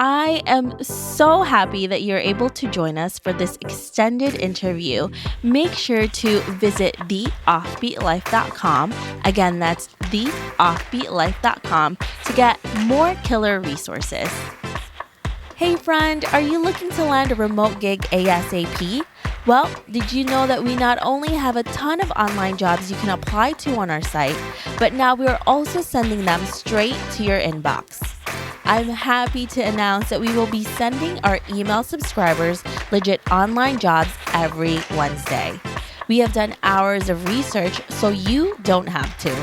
I am so happy that you're able to join us for this extended interview. Make sure to visit theoffbeatlife.com. Again, that's theoffbeatlife.com to get more killer resources. Hey friend, are you looking to land a remote gig ASAP? Well, did you know that we not only have a ton of online jobs you can apply to on our site, but now we are also sending them straight to your inbox. I'm happy to announce that we will be sending our email subscribers legit online jobs every Wednesday. We have done hours of research so you don't have to.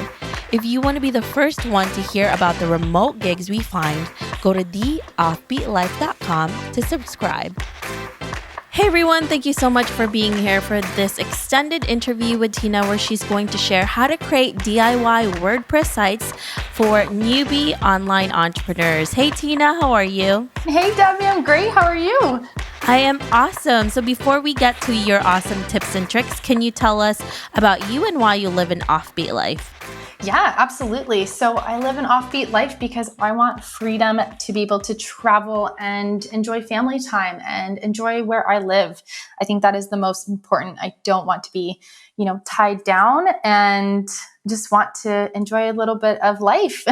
If you want to be the first one to hear about the remote gigs we find, go to theoffbeatlife.com to subscribe. Hey everyone, thank you so much for being here for this extended interview with Tina where she's going to share how to create DIY WordPress sites for newbie online entrepreneurs. Hey Tina, how are you? Hey Debbie, I'm great. How are you? I am awesome. So before we get to your awesome tips and tricks, can you tell us about you and why you live an offbeat life? Yeah, absolutely. So I live an offbeat life because I want freedom to be able to travel and enjoy family time and enjoy where I live. I think that is the most important. I don't want to be, tied down and just want to enjoy a little bit of life.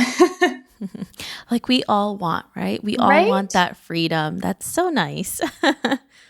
Like we all want, right? We all Right? want that freedom. That's so nice.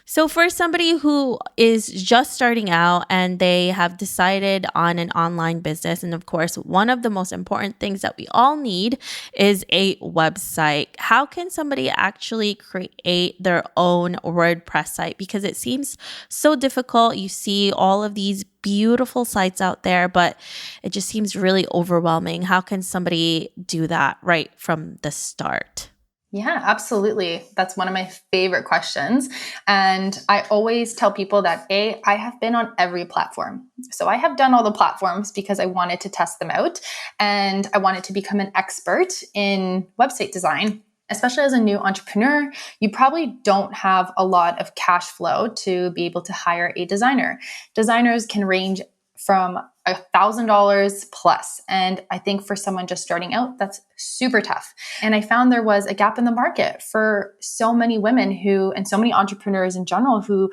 So for somebody who is just starting out and they have decided on an online business, and of course, one of the most important things that we all need is a website. How can somebody actually create their own WordPress site? Because it seems so difficult. You see all of these beautiful sites out there, but it just seems really overwhelming. How can somebody do that right from the start? Yeah, absolutely. That's one of my favorite questions. And I always tell people that I have been on every platform. So I have done all the platforms because I wanted to test them out and I wanted to become an expert in website design. Especially as a new entrepreneur, you probably don't have a lot of cash flow to be able to hire a designer. Designers can range from $1,000 plus. And I think for someone just starting out, that's super tough. And I found there was a gap in the market for so many women and so many entrepreneurs in general who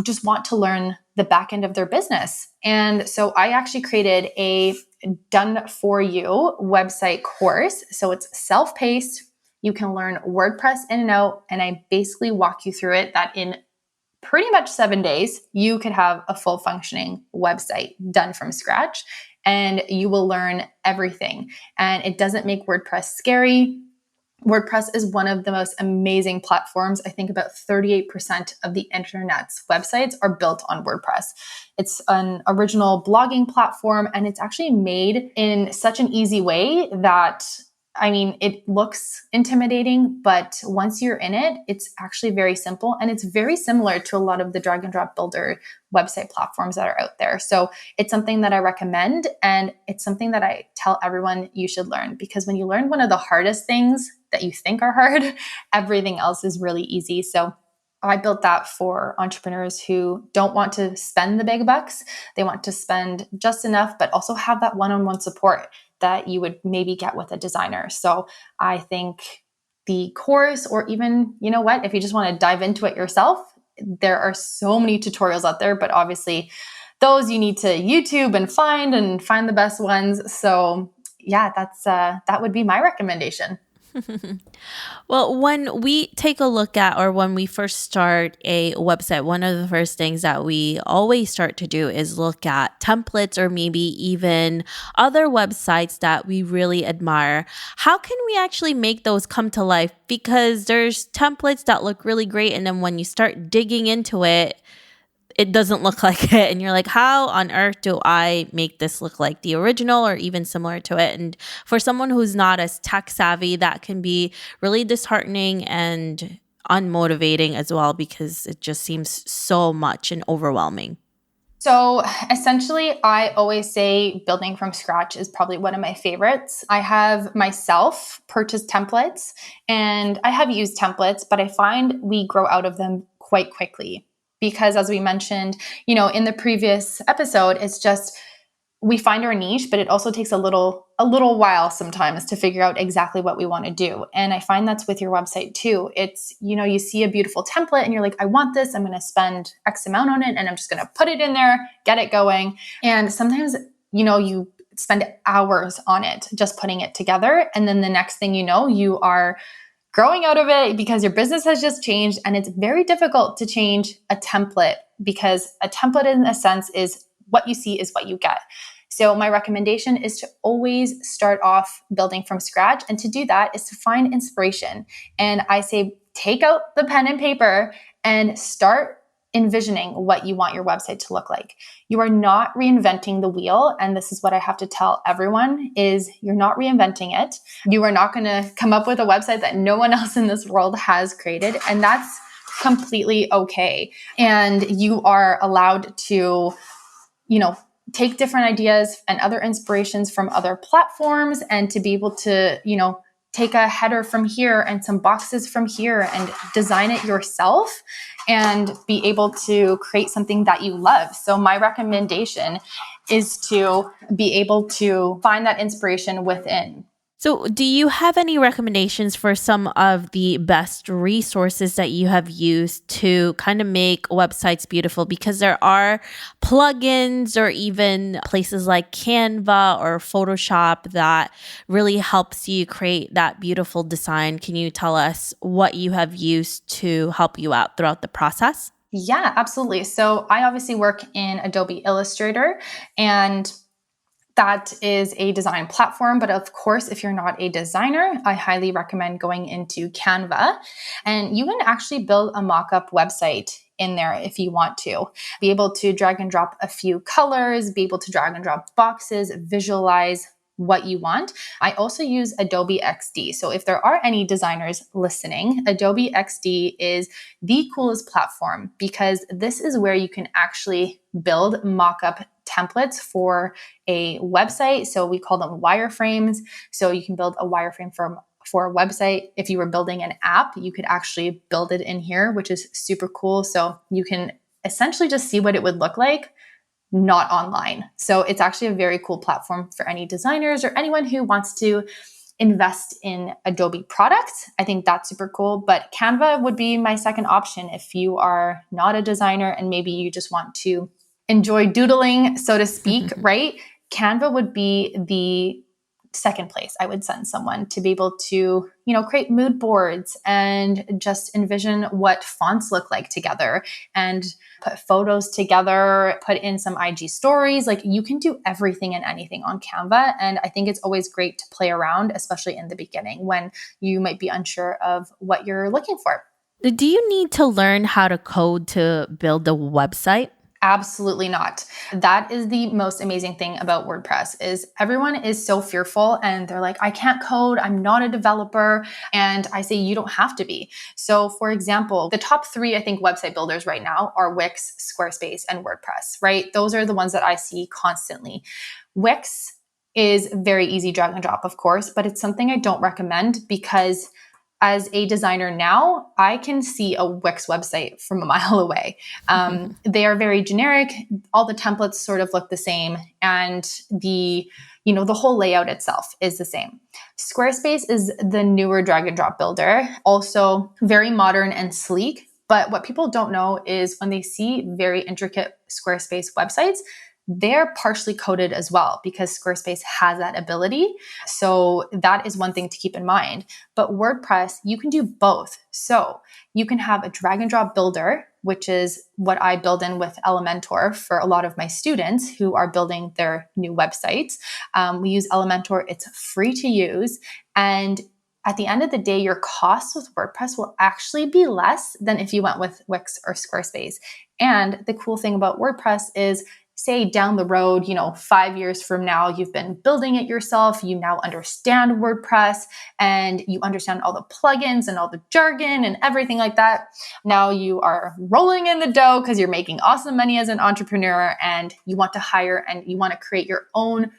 just want to learn the back end of their business. And so I actually created a done for you website course. So it's self-paced. You can learn WordPress in and out. And I basically walk you through it that in pretty much 7 days, you could have a full functioning website done from scratch and you will learn everything. And it doesn't make WordPress scary. WordPress is one of the most amazing platforms. I think about 38% of the internet's websites are built on WordPress. It's an original blogging platform and it's actually made in such an easy way that it looks intimidating, but once you're in it, it's actually very simple. And it's very similar to a lot of the drag and drop builder website platforms that are out there. So it's something that I recommend. And it's something that I tell everyone you should learn because when you learn one of the hardest things that you think are hard, everything else is really easy. So I built that for entrepreneurs who don't want to spend the big bucks. They want to spend just enough, but also have that one-on-one support that you would maybe get with a designer. So I think the course, or even, if you just want to dive into it yourself, there are so many tutorials out there, but obviously those you need to YouTube and find the best ones. So yeah, that would be my recommendation. Well, when we take a look at or when we first start a website, one of the first things that we always start to do is look at templates or maybe even other websites that we really admire. How can we actually make those come to life? Because there's templates that look really great, and then when you start digging into it, it doesn't look like it. And you're like, how on earth do I make this look like the original or even similar to it? And for someone who's not as tech savvy, that can be really disheartening and unmotivating as well because it just seems so much and overwhelming. So essentially, I always say building from scratch is probably one of my favorites. I have myself purchased templates and I have used templates, but I find we grow out of them quite quickly. Because as we mentioned, in the previous episode, it's just we find our niche, but it also takes a little while sometimes to figure out exactly what we want to do. And I find that's with your website too. It's, you see a beautiful template and you're like, I want this. I'm going to spend X amount on it and I'm just going to put it in there, get it going. And sometimes, you spend hours on it, just putting it together. And then the next thing you know, you are growing out of it because your business has just changed. And it's very difficult to change a template because a template in a sense is what you see is what you get. So my recommendation is to always start off building from scratch. And to do that is to find inspiration. And I say, take out the pen and paper and start envisioning what you want your website to look like. You are not reinventing the wheel. And this is what I have to tell everyone is you're not reinventing it. You are not going to come up with a website that no one else in this world has created. And that's completely okay. And you are allowed to, take different ideas and other inspirations from other platforms and to be able to, take a header from here and some boxes from here and design it yourself and be able to create something that you love. So my recommendation is to be able to find that inspiration within. So, do you have any recommendations for some of the best resources that you have used to kind of make websites beautiful? Because there are plugins or even places like Canva or Photoshop that really helps you create that beautiful design. Can you tell us what you have used to help you out throughout the process? Yeah, absolutely. So I obviously work in Adobe Illustrator, and that is a design platform. But of course, if you're not a designer, I highly recommend going into Canva. And you can actually build a mock-up website in there if you want to. Be able to drag and drop a few colors, be able to drag and drop boxes, visualize what you want. I also use Adobe Xd. So if there are any designers listening, Adobe Xd is the coolest platform because this is where you can actually build mock-up templates for a website. So we call them wireframes. So you can build a wireframe for a website. If you were building an app, you could actually build it in here, which is super cool. So you can essentially just see what it would look like, not online. So it's actually a very cool platform for any designers or anyone who wants to invest in Adobe products. I think that's super cool. But Canva would be my second option if you are not a designer and maybe you just want to enjoy doodling, so to speak, right? Canva would be the second place I would send someone to be able to, create mood boards and just envision what fonts look like together and put photos together, put in some IG stories. Like you can do everything and anything on Canva. And I think it's always great to play around, especially in the beginning when you might be unsure of what you're looking for. Do you need to learn how to code to build a website? Absolutely not. That is the most amazing thing about WordPress is everyone is so fearful and they're like, I can't code. I'm not a developer. And I say, you don't have to be. So for example, the top 3, I think, website builders right now are Wix, Squarespace, and WordPress, right? Those are the ones that I see constantly. Wix is very easy drag and drop, of course, but it's something I don't recommend because as a designer now, I can see a Wix website from a mile away. They are very generic. All the templates sort of look the same, and the whole layout itself is the same. Squarespace is the newer drag and drop builder, also very modern and sleek. But what people don't know is when they see very intricate Squarespace websites, they're partially coded as well because Squarespace has that ability. So that is one thing to keep in mind. But WordPress, you can do both. So you can have a drag and drop builder, which is what I build in with Elementor for a lot of my students who are building their new websites. We use Elementor. It's free to use. And at the end of the day, your costs with WordPress will actually be less than if you went with Wix or Squarespace. And the cool thing about WordPress is, say down the road, 5 years from now, you've been building it yourself, you now understand WordPress and you understand all the plugins and all the jargon and everything like that. Now you are rolling in the dough because you're making awesome money as an entrepreneur and you want to hire and you want to create your own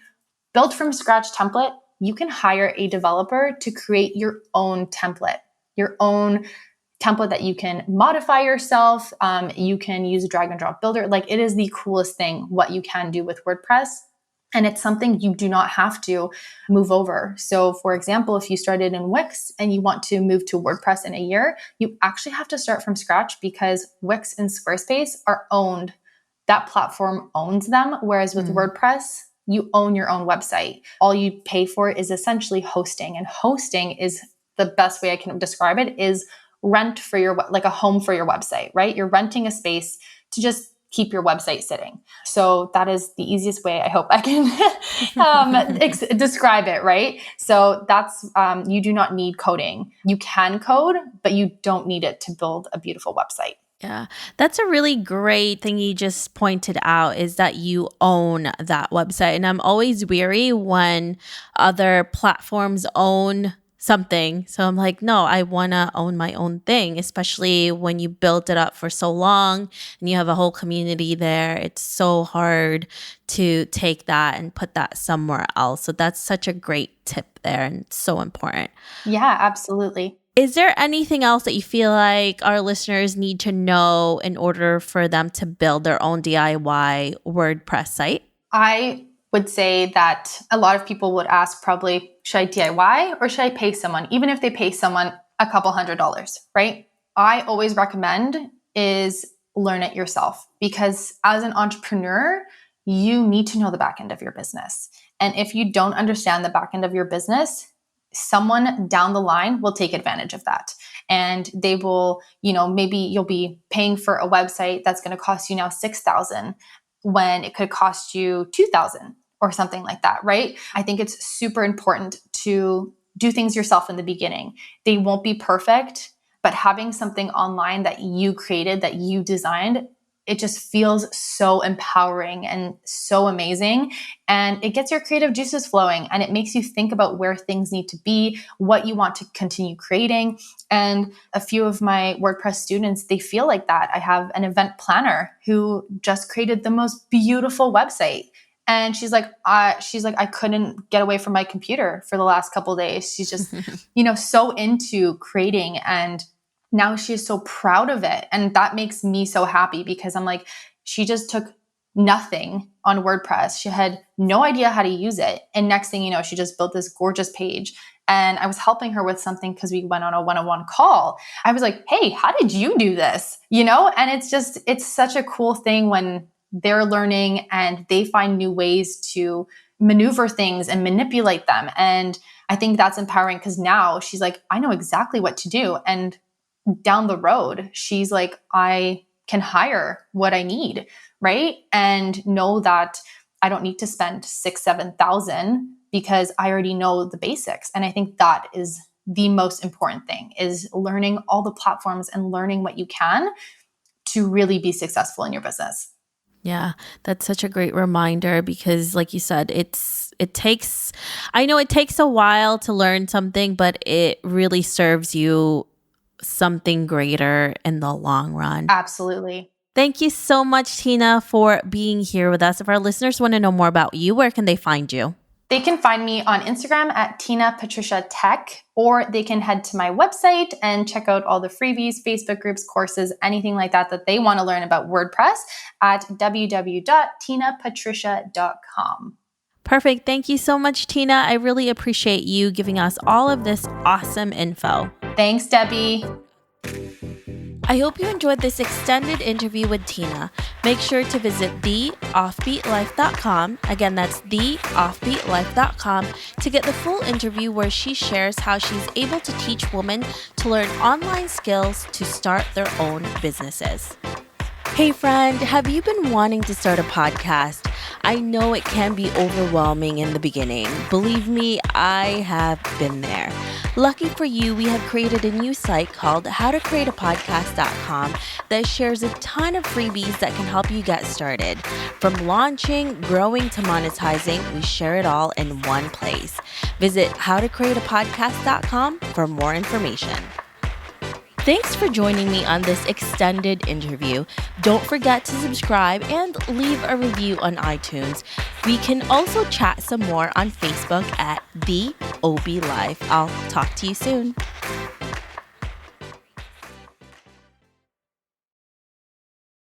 build from scratch template. You can hire a developer to create your own template, your own template that you can modify yourself. You can use a drag and drop builder. Like it is the coolest thing what you can do with WordPress. And it's something you do not have to move over. So for example, if you started in Wix and you want to move to WordPress in a year, you actually have to start from scratch because Wix and Squarespace are owned. That platform owns them. Whereas with WordPress, you own your own website. All you pay for is essentially hosting. And hosting is the best way I can describe it is rent for like a home for your website, right? You're renting a space to just keep your website sitting. So that is the easiest way I hope I can describe it, right? So that's, you do not need coding. You can code, but you don't need it to build a beautiful website. Yeah, that's a really great thing you just pointed out is that you own that website. And I'm always weary when other platforms own something. So I'm like, no, I want to own my own thing, especially when you built it up for so long and you have a whole community there. It's so hard to take that and put that somewhere else. So that's such a great tip there and so important. Yeah, absolutely. Is there anything else that you feel like our listeners need to know in order for them to build their own DIY WordPress site? I would say that a lot of people would ask probably, should I DIY or should I pay someone? Even if they pay someone a couple $100s, right? I always recommend is learn it yourself because as an entrepreneur, you need to know the back end of your business. And if you don't understand the back end of your business, someone down the line will take advantage of that. And they will, maybe you'll be paying for a website that's going to cost you now $6,000 when it could cost you $2,000 or something like that, right? I think it's super important to do things yourself in the beginning. They won't be perfect, but having something online that you created, that you designed, it just feels so empowering and so amazing. And it gets your creative juices flowing and it makes you think about where things need to be, what you want to continue creating. And a few of my WordPress students, they feel like that. I have an event planner who just created the most beautiful website. And she's like, I couldn't get away from my computer for the last couple of days. She's just, so into creating, and now she is so proud of it. And that makes me so happy because I'm like, she just took nothing on WordPress. She had no idea how to use it. And next thing you know, she just built this gorgeous page. And I was helping her with something because we went on a one-on-one call. I was like, hey, how did you do this? And it's such a cool thing when they're learning and they find new ways to maneuver things and manipulate them. And I think that's empowering because now she's like, I know exactly what to do. And down the road, she's like, I can hire what I need, right? And know that I don't need to spend $6,000-$7,000 because I already know the basics. And I think that is the most important thing, is learning all the platforms and learning what you can to really be successful in your business. Yeah, that's such a great reminder because like you said, it takes a while to learn something, but it really serves you something greater in the long run. Absolutely. Thank you so much, Tina, for being here with us. If our listeners want to know more about you, where can they find you? They can find me on Instagram at Tina Patricia Tech, or they can head to my website and check out all the freebies, Facebook groups, courses, anything like that they want to learn about WordPress at www.tinapatricia.com. Perfect. Thank you so much, Tina. I really appreciate you giving us all of this awesome info. Thanks, Debbie. I hope you enjoyed this extended interview with Tina. Make sure to visit theoffbeatlife.com. Again, that's theoffbeatlife.com to get the full interview where she shares how she's able to teach women to learn online skills to start their own businesses. Hey friend, have you been wanting to start a podcast? I know it can be overwhelming in the beginning. Believe me, I have been there. Lucky for you, we have created a new site called howtocreateapodcast.com that shares a ton of freebies that can help you get started. From launching, growing to monetizing, we share it all in one place. Visit howtocreateapodcast.com for more information. Thanks for joining me on this extended interview. Don't forget to subscribe and leave a review on iTunes. We can also chat some more on Facebook at The OB Life. I'll talk to you soon.